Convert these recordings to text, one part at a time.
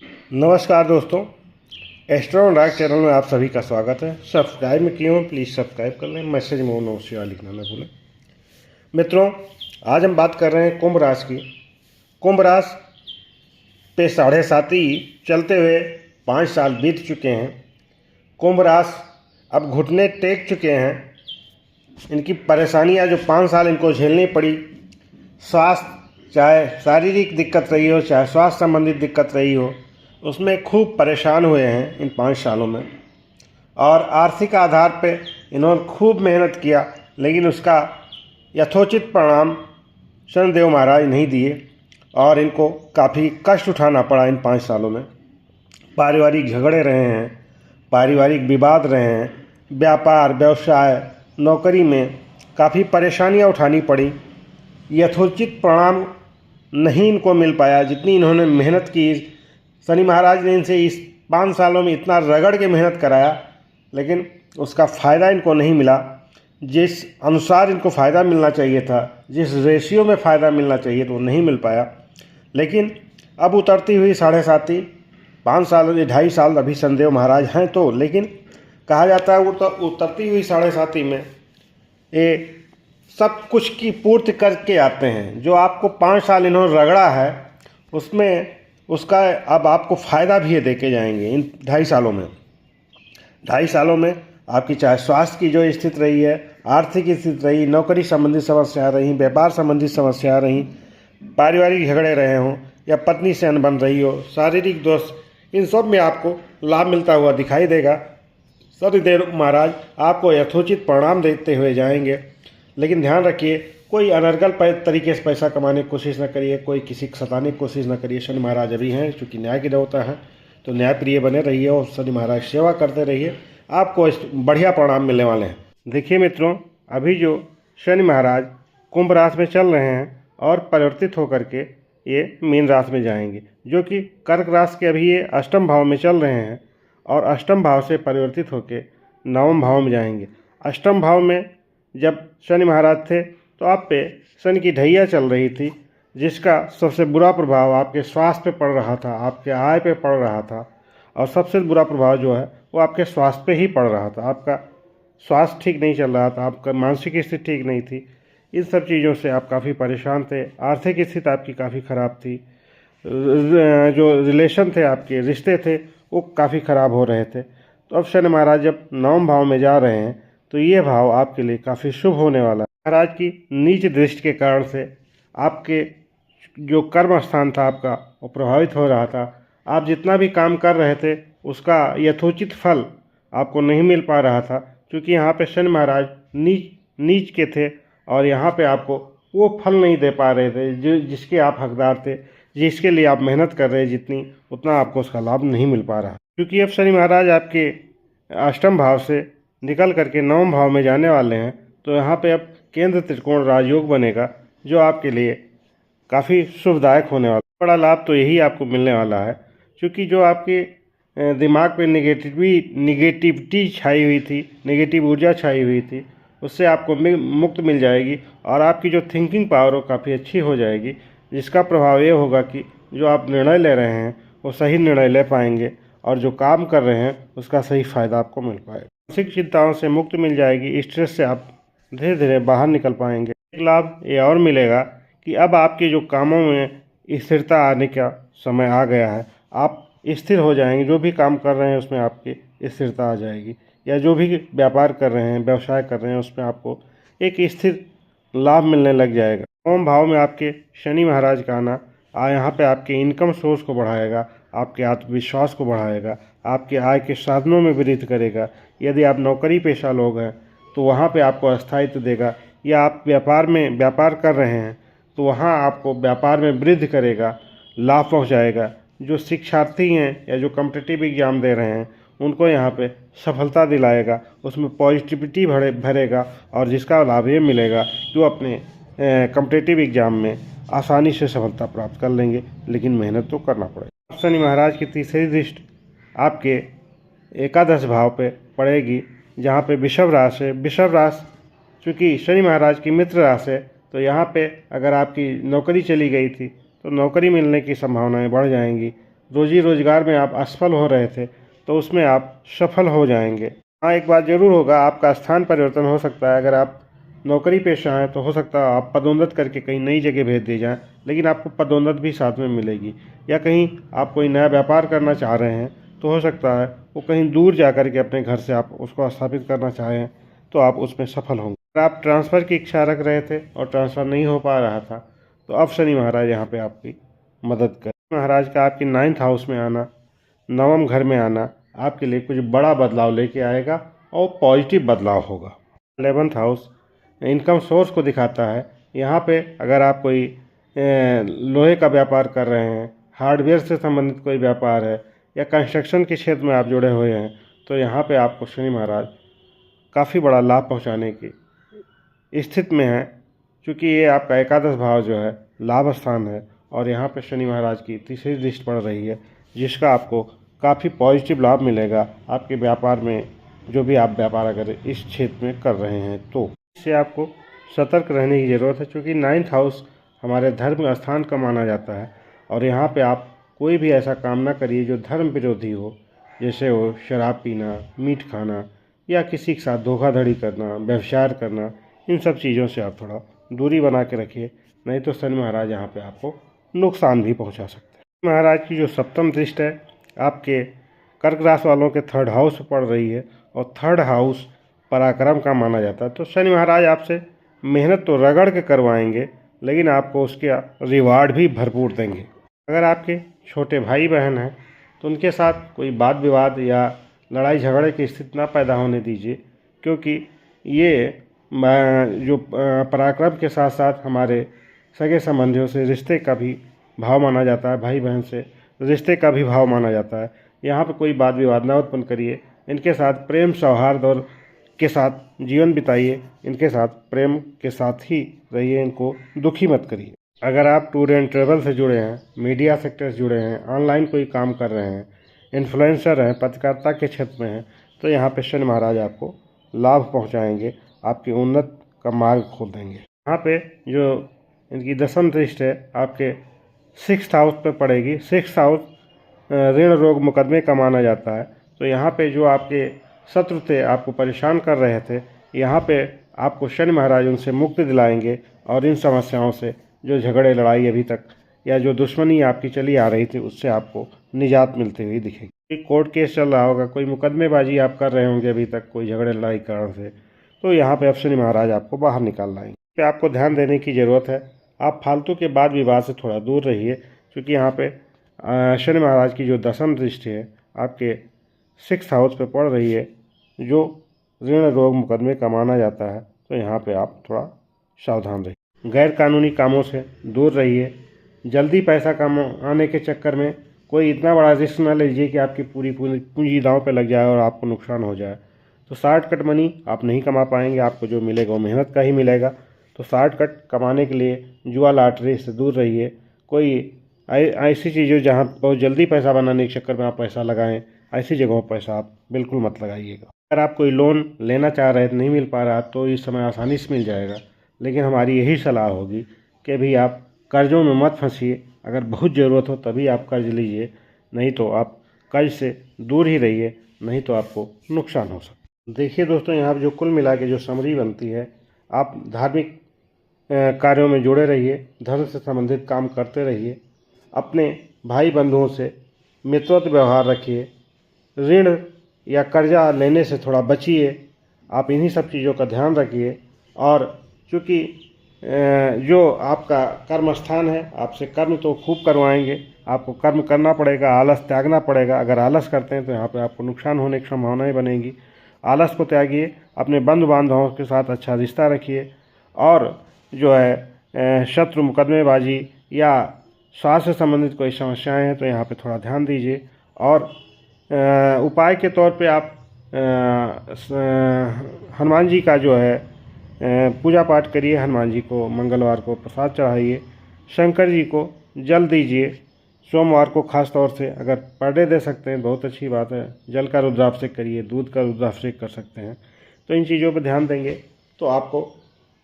नमस्कार दोस्तों, एस्ट्रो अनुराग चैनल में आप सभी का स्वागत है। सब्सक्राइब में किए हो प्लीज़ सब्सक्राइब कर लें। मैसेज में नमस्कार लिखना ना भूलें। मित्रों, आज हम बात कर रहे हैं कुंभ राशि की। कुंभ राशि पे 7.5 चलते हुए 5 साल बीत चुके हैं। कुंभ राशि अब घुटने टेक चुके हैं। इनकी परेशानियां जो 5 साल इनको झेलनी पड़ी, स्वास्थ्य चाहे शारीरिक दिक्कत रही हो चाहे स्वास्थ्य संबंधित दिक्कत रही हो, उसमें खूब परेशान हुए हैं इन 5 सालों में। और आर्थिक आधार पे इन्होंने खूब मेहनत किया, लेकिन उसका यथोचित परिणाम शनिदेव महाराज नहीं दिए और इनको काफ़ी कष्ट उठाना पड़ा इन 5 सालों में। पारिवारिक झगड़े रहे हैं, पारिवारिक विवाद रहे हैं, व्यापार व्यवसाय नौकरी में काफ़ी परेशानियां उठानी पड़ी। यथोचित परिणाम नहीं इनको मिल पाया जितनी इन्होंने मेहनत की। शनि महाराज ने इनसे इस 5 सालों में इतना रगड़ के मेहनत कराया, लेकिन उसका फ़ायदा इनको नहीं मिला। जिस अनुसार इनको फ़ायदा मिलना चाहिए था, जिस रेशियो में फ़ायदा मिलना चाहिए तो वो नहीं मिल पाया। लेकिन अब उतरती हुई 7.5 5 साल 2.5 साल अभी शनिदेव महाराज हैं तो, लेकिन कहा जाता है वो तो उतरती हुई 7.5 में ये सब कुछ की पूर्ति करके आते हैं। जो आपको 5 साल इन्होंने रगड़ा है, उसमें उसका अब आपको फ़ायदा भी ये देके जाएंगे इन 2.5 सालों में। 2.5 सालों में आपकी चाहे स्वास्थ्य की जो स्थिति रही है, आर्थिक स्थिति रही, नौकरी संबंधी समस्याएं रही, व्यापार संबंधी समस्याएं रही, पारिवारिक झगड़े रहे हों या पत्नी से अनबन रही हो, शारीरिक दोष, इन सब में आपको लाभ मिलता हुआ दिखाई देगा। शनिदेव महाराज आपको यथोचित परिणाम देते हुए जाएंगे। लेकिन ध्यान रखिए, कोई अनर्गल तरीके से पैसा कमाने की कोशिश न करिए, कोई किसी को सताने की कोशिश न करिए। शनि महाराज अभी हैं, चूँकि न्याय के देवता हैं, तो न्यायप्रिय बने रहिए और शनि महाराज सेवा करते रहिए, आपको बढ़िया परिणाम मिलने वाले हैं। देखिए मित्रों, अभी जो शनि महाराज कुंभ राशि में चल रहे हैं और परिवर्तित होकर के ये मीन राशि में जाएंगे, जो कि कर्क राशि के अभी ये अष्टम भाव में चल रहे हैं और अष्टम भाव से परिवर्तित होकर नवम भाव में जाएंगे। अष्टम भाव में जब शनि महाराज थे तो आप पे शनि की ढैया चल रही थी, जिसका सबसे बुरा प्रभाव आपके स्वास्थ्य पे पड़ रहा था, आपके आय पे पड़ रहा था। और सबसे बुरा प्रभाव जो है वो आपके स्वास्थ्य पे ही पड़ रहा था। आपका स्वास्थ्य ठीक नहीं चल रहा था, आपका मानसिक स्थिति ठीक नहीं थी। इन सब चीज़ों से आप काफ़ी परेशान थे। आर्थिक स्थिति आपकी काफ़ी ख़राब थी। जो रिलेशन थे, आपके रिश्ते थे, वो काफ़ी ख़राब हो रहे थे। तो अब शनि महाराज जब नवम भाव में जा रहे हैं तो ये भाव आपके लिए काफ़ी शुभ होने वाला है। महाराज की नीच दृष्टि के कारण से आपके जो कर्म स्थान था आपका, वो प्रभावित हो रहा था। आप जितना भी काम कर रहे थे उसका यथोचित फल आपको नहीं मिल पा रहा था, क्योंकि यहाँ पे शनि महाराज नीच के थे और यहाँ पे आपको वो फल नहीं दे पा रहे थे जिसके आप हकदार थे, जिसके लिए आप मेहनत कर रहे जितनी, उतना आपको उसका लाभ नहीं मिल पा रहा। क्योंकि अब शनि महाराज आपके अष्टम भाव से निकल करके नवम भाव में जाने वाले हैं, तो यहाँ पे अब केंद्र त्रिकोण राजयोग बनेगा, जो आपके लिए काफ़ी शुभदायक होने वाला। बड़ा लाभ तो यही आपको मिलने वाला है, क्योंकि जो आपके दिमाग पे निगेटिविटी छाई हुई थी, नेगेटिव ऊर्जा छाई हुई थी, उससे आपको मुक्त मिल जाएगी और आपकी जो थिंकिंग पावर हो काफ़ी अच्छी हो जाएगी, जिसका प्रभाव ये होगा कि जो आप निर्णय ले रहे हैं वो सही निर्णय ले पाएंगे और जो काम कर रहे हैं उसका सही फ़ायदा आपको मिल पाएगा। मानसिक चिंताओं से मुक्त मिल जाएगी, स्ट्रेस से आप धीरे धीरे बाहर निकल पाएंगे। एक लाभ ये और मिलेगा कि अब आपके जो कामों में स्थिरता आने का समय आ गया है। आप स्थिर हो जाएंगे, जो भी काम कर रहे हैं उसमें आपकी स्थिरता आ जाएगी, या जो भी व्यापार कर रहे हैं, व्यवसाय कर रहे हैं, उसमें आपको एक स्थिर लाभ मिलने लग जाएगा। नवम भाव में आपके शनि महाराज का आना यहाँ पे आपके इनकम सोर्स को बढ़ाएगा, आपके आत्मविश्वास को बढ़ाएगा, आपके आय के साधनों में वृद्धि करेगा। यदि आप नौकरी पेशा लोग हैं तो वहाँ पे आपको स्थायित्व देगा, या आप व्यापार कर रहे हैं तो वहाँ आपको व्यापार में वृद्धि करेगा, लाभ पहुँचाएगा। जो शिक्षार्थी हैं या जो कॉम्पिटिटिव एग्ज़ाम दे रहे हैं उनको यहाँ पे सफलता दिलाएगा, उसमें पॉजिटिविटी भरेगा और जिसका लाभ ये मिलेगा कि वो अपने कॉम्पिटिटिव एग्ज़ाम में आसानी से सफलता प्राप्त कर लेंगे, लेकिन मेहनत तो करना पड़ेगा। शनि महाराज की तीसरी दृष्टि आपके एकादश भाव पे पड़ेगी, जहाँ पे वृषभ राशि है। वृषभ राशि चूँकि शनि महाराज की मित्र राशि है, तो यहाँ पे अगर आपकी नौकरी चली गई थी तो नौकरी मिलने की संभावनाएं बढ़ जाएंगी। रोजी रोजगार में आप असफल हो रहे थे तो उसमें आप सफल हो जाएंगे। हाँ, एक बात ज़रूर होगा, आपका स्थान परिवर्तन हो सकता है। अगर आप नौकरी पेशा हैं तो हो सकता है आप पदोन्नत करके कहीं नई जगह भेज दिए जाएँ, लेकिन आपको पदोन्नत भी साथ में मिलेगी। या कहीं आप कोई नया व्यापार करना चाह रहे हैं तो हो सकता है वो कहीं दूर जा कर के अपने घर से आप उसको स्थापित करना चाहें तो आप उसमें सफल होंगे। अगर आप ट्रांसफ़र की इच्छा रख रहे थे और ट्रांसफ़र नहीं हो पा रहा था तो अब शनि महाराज यहाँ पे आपकी मदद करें। महाराज का आपकी 9th हाउस में आना, नवम घर में आना आपके लिए कुछ बड़ा बदलाव लेके आएगा और पॉजिटिव बदलाव होगा। 11th हाउस इनकम सोर्स को दिखाता है। यहाँ पे अगर आप कोई लोहे का व्यापार कर रहे हैं, हार्डवेयर से संबंधित कोई व्यापार है या कंस्ट्रक्शन के क्षेत्र में आप जुड़े हुए हैं तो यहाँ पे आपको शनि महाराज काफ़ी बड़ा लाभ पहुँचाने की स्थिति में है, क्योंकि ये आपका एकादश भाव जो है लाभ स्थान है और यहाँ पे शनि महाराज की तीसरी दृष्टि पड़ रही है, जिसका आपको काफ़ी पॉजिटिव लाभ मिलेगा आपके व्यापार में। जो भी आप व्यापार अगर इस क्षेत्र में कर रहे हैं तो इससे आपको सतर्क रहने की ज़रूरत है, क्योंकि 9th हाउस हमारे धर्म स्थान का माना जाता है और यहाँ पे आप कोई भी ऐसा काम ना करिए जो धर्म विरोधी हो, जैसे हो शराब पीना, मीट खाना या किसी के साथ धोखाधड़ी करना, व्यभिचार करना। इन सब चीज़ों से आप थोड़ा दूरी बना के रखिए, नहीं तो शनि महाराज यहाँ पे आपको नुकसान भी पहुँचा सकते हैं। महाराज की जो 7th दृष्टि है आपके कर्क राशि वालों के 3rd हाउस में पड़ रही है और 3rd हाउस पराक्रम का माना जाता है। तो शनि महाराज आपसे मेहनत तो रगड़ के करवाएंगे, लेकिन आपको उसके रिवार्ड भी भरपूर देंगे। अगर आपके छोटे भाई बहन हैं तो उनके साथ कोई वाद विवाद या लड़ाई झगड़े की स्थिति ना पैदा होने दीजिए, क्योंकि ये जो पराक्रम के साथ साथ हमारे सगे संबंधियों से रिश्ते का भी भाव माना जाता है, भाई बहन से रिश्ते का भी भाव माना जाता है। यहाँ पे कोई वाद विवाद ना उत्पन्न करिए, इनके साथ प्रेम सौहार्द और के साथ जीवन बिताइए, इनके साथ प्रेम के साथ ही रहिए, इनको दुखी मत करिए। अगर आप टूर एंड ट्रेवल से जुड़े हैं, मीडिया सेक्टर से जुड़े हैं, ऑनलाइन कोई काम कर रहे हैं, इन्फ्लुएंसर हैं, पत्रकारिता के क्षेत्र में हैं, तो यहाँ पे शनि महाराज आपको लाभ पहुँचाएंगे, आपकी उन्नत का मार्ग खोल देंगे। यहाँ पे जो इनकी 10th दृष्टि है आपके 6th हाउस पे पड़ेगी। 6th हाउस ऋण रोग मुकदमे का माना जाता है। तो यहाँ पे जो आपके शत्रु थे, आपको परेशान कर रहे थे, यहाँ पे आपको शनि महाराज उनसे मुक्ति दिलाएंगे और इन समस्याओं से जो झगड़े लड़ाई अभी तक या जो दुश्मनी आपकी चली आ रही थी उससे आपको निजात मिलती हुई दिखेगी। कोई कोर्ट केस चल रहा होगा, कोई मुकदमेबाजी आप कर रहे होंगे अभी तक कोई झगड़े लड़ाई कारण से, तो यहाँ पे अब शनि महाराज आपको बाहर निकाल लाएंगे। पे आपको ध्यान देने की ज़रूरत है। आप फालतू के वाद विवाद से थोड़ा दूर रहिए, क्योंकि यहाँ पे शनि महाराज की जो 10th दृष्टि है आपके 6th हाउस पे पड़ रही है, जो ऋण रोग मुकदमे का माना जाता है। तो यहाँ पे आप थोड़ा सावधान रहिए, गैर कानूनी कामों से दूर रहिए। जल्दी पैसा कमाने के चक्कर में कोई इतना बड़ा रिस्क ना लीजिए कि आपकी पूरी पूंजी दांव पे लग जाए और आपको नुकसान हो जाए। तो शॉर्टकट मनी आप नहीं कमा पाएंगे, आपको जो मिलेगा वो मेहनत का ही मिलेगा। तो शॉर्टकट कमाने के लिए जुआ लॉटरी से दूर रहिए। कोई ऐसी चीज़ें जहाँ बहुत जल्दी पैसा बनाने के चक्कर में आप पैसा लगाएं, ऐसी जगहों पर पैसा आप बिल्कुल मत लगाइएगा। अगर आप कोई लोन लेना चाह रहे हैं नहीं मिल पा रहा तो इस समय आसानी से मिल जाएगा, लेकिन हमारी यही सलाह होगी कि भी आप कर्ज़ों में मत फंसिए। अगर बहुत ज़रूरत हो तभी आप कर्ज लीजिए, नहीं तो आप कर्ज से दूर ही रहिए, नहीं तो आपको नुकसान हो सकता है। देखिए दोस्तों, यहाँ पर जो कुल मिला के जो समरी बनती है, आप धार्मिक कार्यों में जुड़े रहिए, धर्म से संबंधित काम करते रहिए, अपने भाई बंधुओं से मित्रवत व्यवहार रखिए, ऋण या कर्जा लेने से थोड़ा बचिए। आप इन्हीं सब चीज़ों का ध्यान रखिए। और चूँकि जो आपका कर्म स्थान है, आपसे कर्म तो खूब करवाएंगे, आपको कर्म करना पड़ेगा, आलस त्यागना पड़ेगा। अगर आलस करते हैं तो यहाँ पे आपको नुकसान होने की संभावनाएं बनेगी। आलस को त्यागिए, अपने बंधु बांधवों के साथ अच्छा रिश्ता रखिए, और जो है शत्रु मुकदमेबाजी या स्वास्थ्य से संबंधित कोई समस्याएं हैं तो यहाँ पे थोड़ा ध्यान दीजिए। और उपाय के तौर पे आप हनुमान जी का जो है पूजा पाठ करिए, हनुमान जी को मंगलवार को प्रसाद चढ़ाइए, शंकर जी को जल दीजिए, सोमवार को खास तौर से अगर पर डे दे सकते हैं बहुत अच्छी बात है। जल का रुद्राभिषेक करिए, दूध का रुद्राभिषेक कर सकते हैं। तो इन चीज़ों पर ध्यान देंगे तो आपको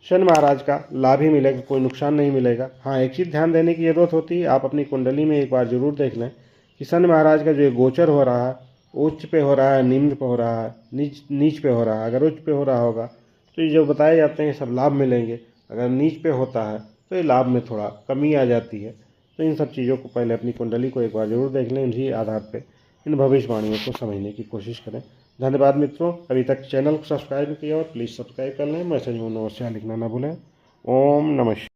शनि महाराज का लाभ ही मिलेगा, कोई नुकसान नहीं मिलेगा। हाँ, एक चीज़ ध्यान देने की ज़रूरत होती है, आप अपनी कुंडली में एक बार ज़रूर देख लें कि शनि महाराज का जो ये गोचर हो रहा है उच्च पे हो रहा है, निम्न पे हो रहा है, नीच पे हो रहा है। अगर उच्च पे हो रहा होगा तो ये जो बताए जाते हैं सब लाभ मिलेंगे, अगर नीच पे होता है तो ये लाभ में थोड़ा कमी आ जाती है। तो इन सब चीज़ों को पहले अपनी कुंडली को एक बार जरूर देख लें, इसी आधार पर इन भविष्यवाणियों को समझने की कोशिश करें। धन्यवाद मित्रों, अभी तक चैनल को सब्सक्राइब नहीं किया और प्लीज़ सब्सक्राइब कर लें। मैसेज में नमस्कार लिखना ना भूलें। ओम नमः।